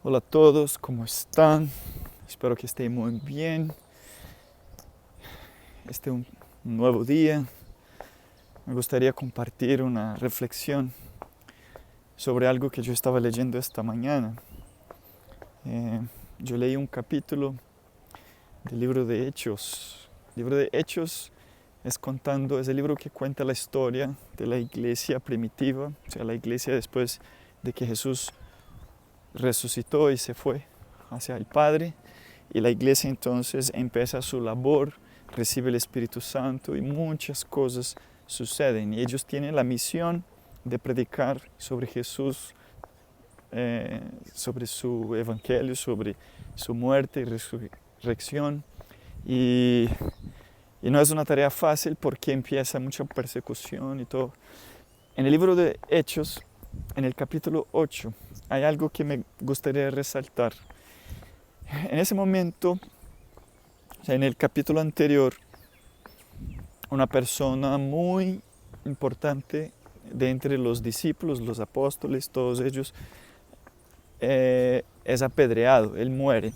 Hola a todos, ¿cómo están? Espero que estén muy bien. Este es un nuevo día. Me gustaría compartir una reflexión sobre algo que yo estaba leyendo esta mañana. Yo leí un capítulo del libro de Hechos. El libro de Hechos es el libro que cuenta la historia de la iglesia primitiva, o sea, la iglesia después de que Jesús resucitó y se fue hacia el Padre. Y la iglesia entonces empieza su labor, recibe el Espíritu Santo y muchas cosas suceden. Y ellos tienen la misión de predicar sobre Jesús, sobre su evangelio, sobre su muerte y resurrección. Y no es una tarea fácil porque empieza mucha persecución y todo. En el libro de Hechos, en el capítulo 8, hay algo que me gustaría resaltar. En ese momento, o sea, en el capítulo anterior, una persona muy importante de entre los discípulos, los apóstoles, todos ellos, es apedreado, él muere.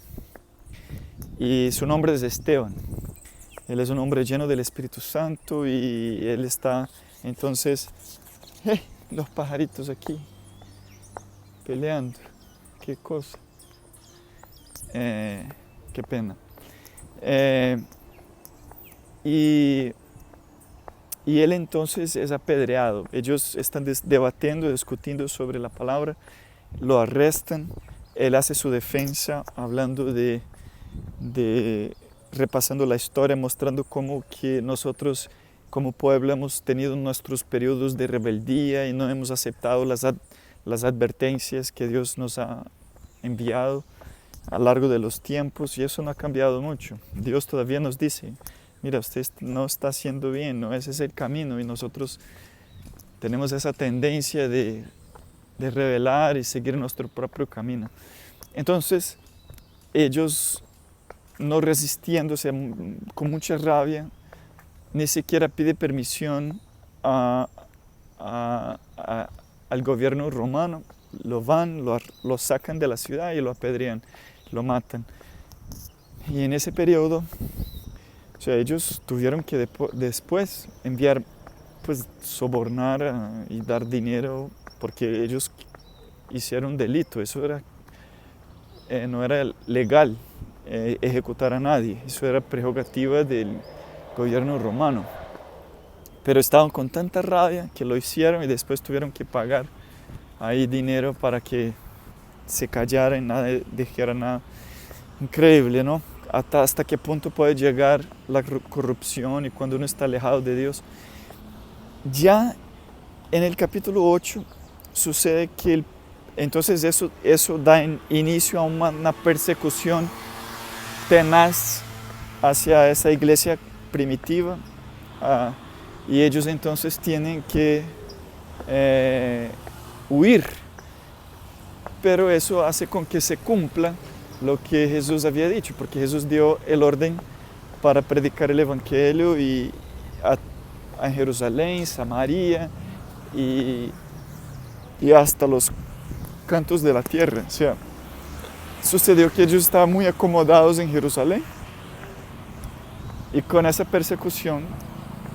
Y su nombre es Esteban. Él es un hombre lleno del Espíritu Santo y él está, entonces, los pajaritos aquí, peleando, qué cosa. Qué pena. Y él entonces es apedreado. Ellos están debatiendo, discutiendo sobre la palabra, lo arrestan, él hace su defensa hablando repasando la historia, mostrando cómo que nosotros como pueblo hemos tenido nuestros periodos de rebeldía y no hemos aceptado las advertencias que Dios nos ha enviado a lo largo de los tiempos, y eso no ha cambiado mucho. Dios todavía nos dice, mira, usted no está haciendo bien, no, ese es el camino, y nosotros tenemos esa tendencia de rebelar y seguir nuestro propio camino. Entonces, ellos, no resistiéndose, con mucha rabia, ni siquiera pide permisión al gobierno romano, lo sacan de la ciudad y lo apedrean, lo matan. Y en ese periodo, o sea, ellos tuvieron que después enviar, pues sobornar y dar dinero, porque ellos hicieron delito. Eso no era legal ejecutar a nadie, eso era prerrogativa del gobierno romano. Pero estaban con tanta rabia que lo hicieron y después tuvieron que pagar ahí dinero para que se callara y nada dijera nada. Increíble, ¿no? Hasta qué punto puede llegar la corrupción y cuando uno está alejado de Dios. Ya en el capítulo 8 sucede que entonces eso da inicio a una persecución tenaz hacia esa iglesia primitiva, y ellos entonces tienen que huir. Pero eso hace con que se cumpla lo que Jesús había dicho, porque Jesús dio el orden para predicar el evangelio y a Jerusalén, Samaria y hasta los cantos de la tierra. O sea, sucedió que ellos estaban muy acomodados en Jerusalén y con esa persecución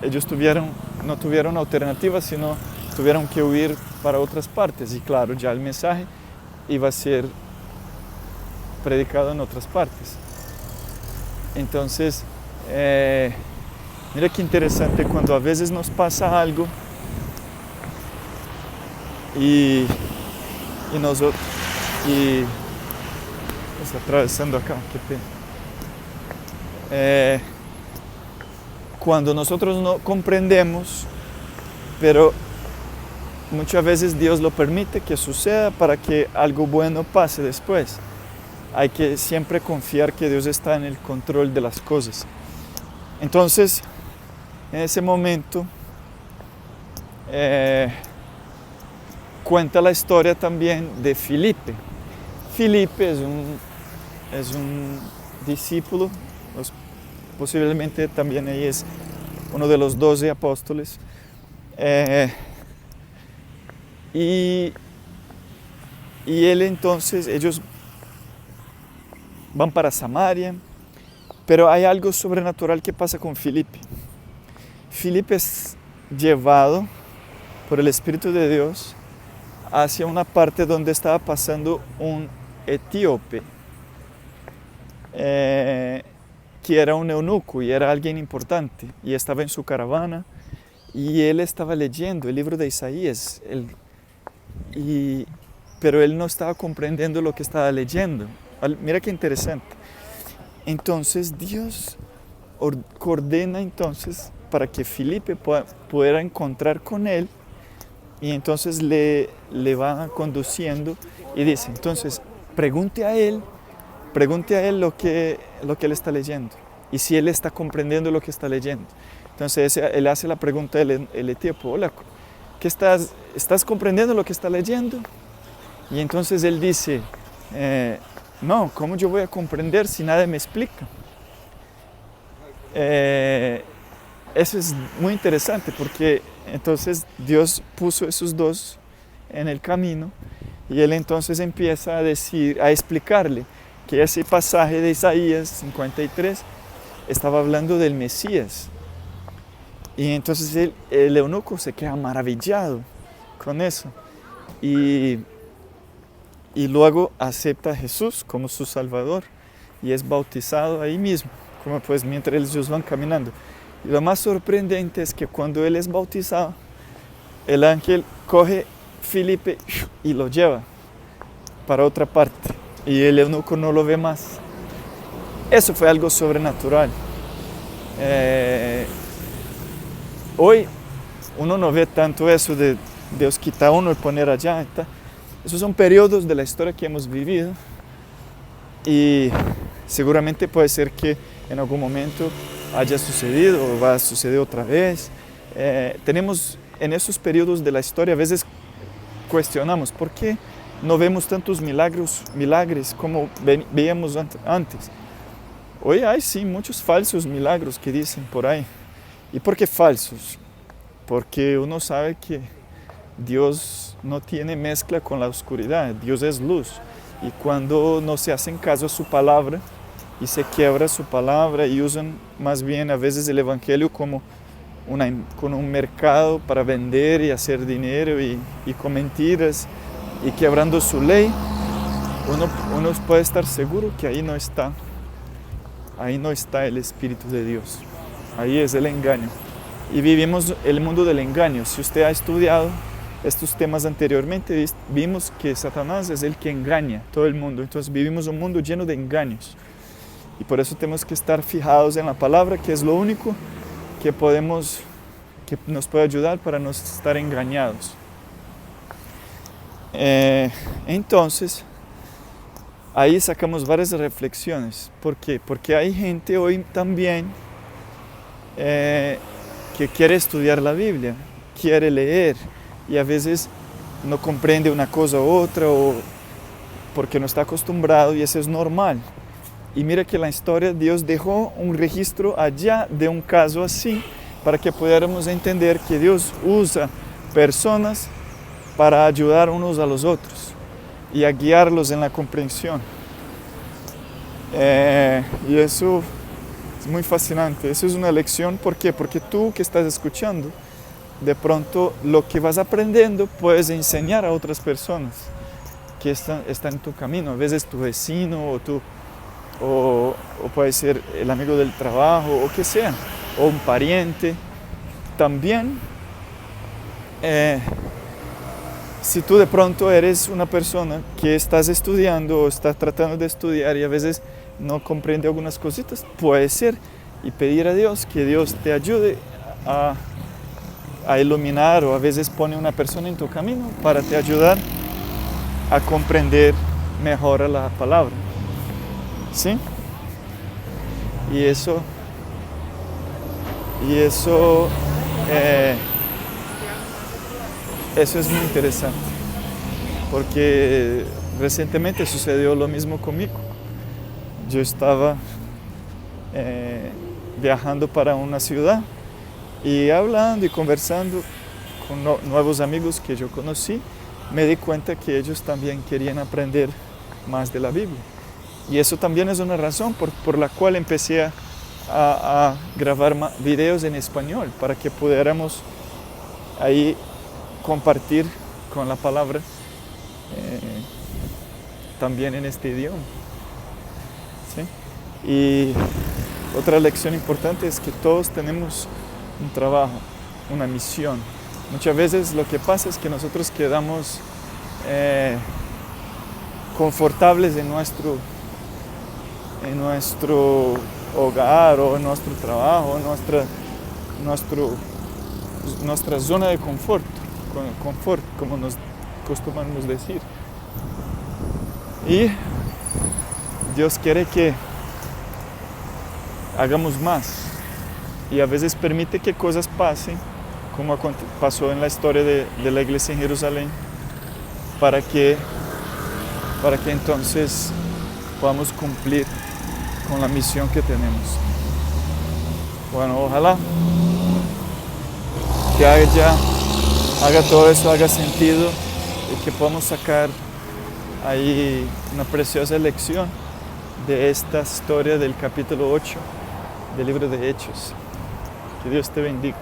ellos no tuvieron alternativa, sino tuvieron que huir para otras partes. Y claro, ya el mensaje iba a ser predicado en otras partes. Entonces, mira qué interesante cuando a veces nos pasa algo y nosotros, está atravesando acá, qué pena. Cuando nosotros no comprendemos, pero muchas veces Dios lo permite que suceda para que algo bueno pase después. Hay que siempre confiar que Dios está en el control de las cosas. Entonces, en ese momento, cuenta la historia también de Filipe. Filipe es un discípulo, posiblemente también ahí es uno de los 12 apóstoles. Y él entonces, ellos van para Samaria, pero hay algo sobrenatural que pasa con Filipe. Filipe es llevado por el Espíritu de Dios hacia una parte donde estaba pasando un etíope, que era un eunuco y era alguien importante, y estaba en su caravana, y él estaba leyendo el libro de Isaías, pero él no estaba comprendiendo lo que estaba leyendo. Mira qué interesante. Entonces Dios ordena entonces para que Filipe pueda encontrar con él, y entonces le va conduciendo y dice, entonces pregunte a él lo que él está leyendo y si él está comprendiendo lo que está leyendo. Entonces él hace la pregunta el etíope, hola, ¿qué estás comprendiendo lo que está leyendo? Y entonces él dice, no, ¿cómo yo voy a comprender si nadie me explica? Eso es muy interesante porque entonces Dios puso esos dos en el camino y él entonces empieza a explicarle que ese pasaje de Isaías 53 estaba hablando del Mesías. Y entonces el eunuco se queda maravillado con eso y luego acepta a Jesús como su Salvador y es bautizado ahí mismo, como pues mientras ellos van caminando. Y lo más sorprendente es que cuando él es bautizado, el ángel coge Filipe y lo lleva para otra parte y el eunuco no lo ve más. Eso fue algo sobrenatural. Hoy uno no ve tanto eso de Dios quitar uno y poner allá. Esos son periodos de la historia que hemos vivido y seguramente puede ser que en algún momento haya sucedido o va a suceder otra vez. Tenemos en esos periodos de la historia, a veces cuestionamos por qué no vemos tantos milagros como veíamos antes. Hoy hay sí muchos falsos milagros que dicen por ahí. ¿Y por qué falsos? Porque uno sabe que Dios no tiene mezcla con la oscuridad, Dios es luz. Y cuando no se hacen caso a su palabra y se quiebra su palabra y usan más bien a veces el evangelio como un mercado para vender y hacer dinero y con mentiras y quebrando su ley, uno puede estar seguro que ahí no está el Espíritu de Dios. Ahí es el engaño. Y vivimos el mundo del engaño. Si usted ha estudiado estos temas anteriormente, vimos que Satanás es el que engaña a todo el mundo. Entonces vivimos un mundo lleno de engaños. Y por eso tenemos que estar fijados en la palabra, que es lo único que nos puede ayudar para no estar engañados. Entonces, ahí sacamos varias reflexiones. ¿Por qué? Porque hay gente hoy también que quiere estudiar la Biblia, quiere leer y a veces no comprende una cosa u otra o porque no está acostumbrado y eso es normal. Y mira que en la historia Dios dejó un registro allá de un caso así para que pudiéramos entender que Dios usa personas para ayudar unos a los otros y a guiarlos en la comprensión. Y eso es muy fascinante, eso es una lección. ¿Por qué? Porque tú que estás escuchando, de pronto lo que vas aprendiendo puedes enseñar a otras personas que están en tu camino, a veces tu vecino o puede ser el amigo del trabajo o que sea, o un pariente. También, si tú de pronto eres una persona que estás estudiando o estás tratando de estudiar y a veces no comprende algunas cositas, puede ser y pedir a Dios que Dios te ayude a iluminar, o a veces pone una persona en tu camino para te ayudar a comprender mejor la palabra. ¿Sí? Y eso es muy interesante, porque recientemente sucedió lo mismo conmigo. Yo estaba viajando para una ciudad y hablando y conversando con nuevos amigos que yo conocí, me di cuenta que ellos también querían aprender más de la Biblia. Y eso también es una razón por la cual empecé a grabar videos en español, para que pudiéramos ahí compartir con la palabra también en este idioma. ¿Sí? Y otra lección importante es que todos tenemos un trabajo, una misión. Muchas veces lo que pasa es que nosotros quedamos confortables en nuestro hogar o en nuestro trabajo, nuestra zona de confort, como nos acostumbramos decir. Y Dios quiere que hagamos más, y a veces permite que cosas pasen, como pasó en la historia de la iglesia en Jerusalén, para que entonces podamos cumplir con la misión que tenemos. Bueno, ojalá que haga todo eso, haga sentido, y que podamos sacar ahí una preciosa lección de esta historia del capítulo 8 del libro de Hechos. Que Dios te bendiga.